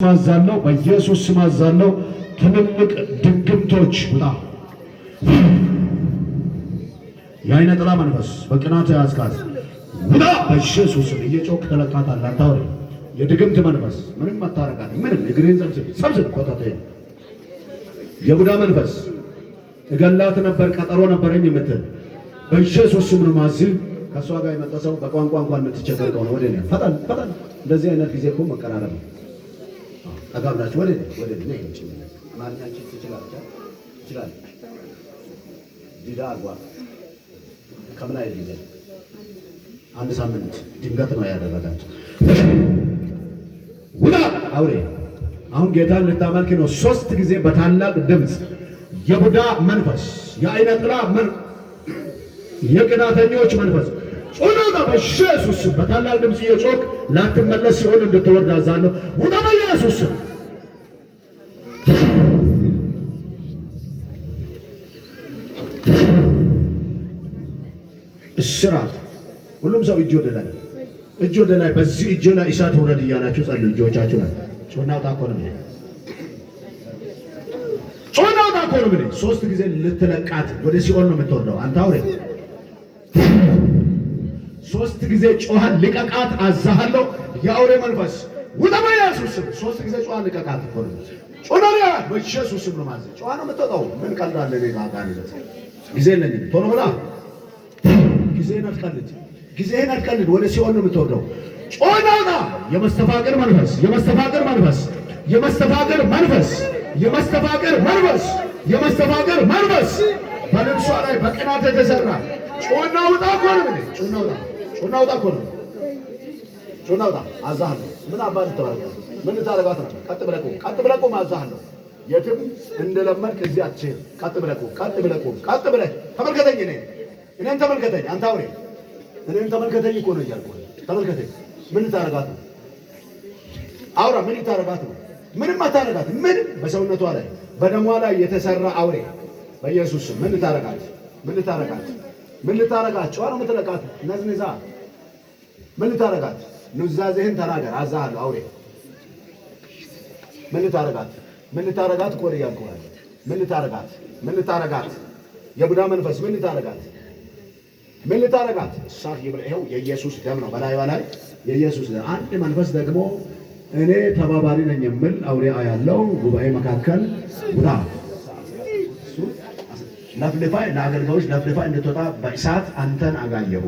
ማዛለው በኢየሱስ ስም አዛለው። ትልልቅ ድግምቶች ውጣ። የአይነ ጥላ መንፈስ በቅናት ያዝካት ውጣ በኢየሱስ ስም። እየጮክ ተለቃታል። አታውሪ። የድግምት መንፈስ ምንም አታረጋት። ምንም እግሬን ሰብስብ ቆጣጤ። የቡዳ መንፈስ እገላት ነበር ቀጠሮ ነበረኝ የምትል በኢየሱስ ስም ነው ማዝል። ከሷ ጋር የመጣ ሰው በቋንቋ እንኳን የምትቸገር ከሆነ ወደ እኔ ፈጠን። እንደዚህ አይነት ጊዜ እኮ መቀራረብ ነው። አጋብላችሁ ወደ ነይ እንጂ ማንኛች ይችላል ዲዳ አጓ ከምላይ ዲዳ አንድ ሳምንት ድንገት ነው ያደረጋችሁ። ውጣ አውሬ! አሁን ጌታን ልታመልክ ነው። 3 ጊዜ በታላቅ ድምፅ የቡዳ መንፈስ፣ የአይነ ጥላ የቅናተኞች መንፈስ ጾናታ በኢየሱስ በታላቅ ድምፅ እየጮክ ላትመለስ ሲሆን እንድትወርድ አዛለሁ። ውጣ በኢየሱስ እስራት። ሁሉም ሰው እጅ ወደ ላይ በዚህ እጅ ላይ እሳት ውረድ እያላችሁ ጸልዩ። እጆቻችሁ ላይ ጮናውታ ኮንም ጮናውታ ኮንም 3 ጊዜ ልትለቃት ወደ ሲኦል ነው የምትወርደው። አንተ አውሬ 3 ጊዜ ጮሃን ልቀቃት አዛሃለሁ። የአውሬ መንፈስ ውጣ በኢየሱስ ስም። 3 ጊዜ ጮሃን ልቀቃት እኮ ነው። ጮናሪያ በኢየሱስ ስም ነው ማለት ጮሃ ነው የምትወጣው። ምን ቀልዳለ ሌላ ጋር ይዘት ጊዜ የለኝም። ቶሎ ብላ ጊዜህን አትቀልድ። ወደ ሲኦል ነው የምትወርደው። ጮናውና የመስተፋቅር መንፈስ በልብሷ ላይ በቅናት የተሰራ ጮናውጣ እኮ ነው። ጮናውጣ አዛሃለሁ። ምን አባል ተባረከ። ምን ታረጋት ነው? ቀጥ ብለህ ቁም አዛሃለሁ። የትም እንደለመድክ እዚህ አትችልም። ቀጥ ብለህ ተመልከተኝ። እኔን ተመልከተኝ። አንተ አውሬ እኔን ተመልከተኝ እኮ ነው እያልኩህ። ተመልከተኝ። ምን ታረጋት ነው? አውራ ምን ታረጋት ነው? ምንም አታረጋት። ምንም በሰውነቷ ላይ በደሟ ላይ የተሰራ አውሬ በኢየሱስ ምን ታረጋት? ጨዋ ነው የምትለቃት። ነዝንዛ ምን ታረጋት? ኑዛዜህን ተናገር አዛሃለሁ። አውሬ ምን ታረጋት እኮ ነው እያልኩህ። ምን ታረጋት? የቡዳ መንፈስ ምን ታረጋት? ሳፍ ይብለው የኢየሱስ ደም ነው በላይዋ ላይ የኢየሱስ ደም። አንድ መንፈስ ደግሞ እኔ ተባባሪ ነኝ የምል አውሬ ያለው ጉባኤ መካከል ውጣ። ለፍልፋይ ለአገልጋዮች ለፍልፋይ እንድትወጣ በእሳት አንተን አጋየሁ።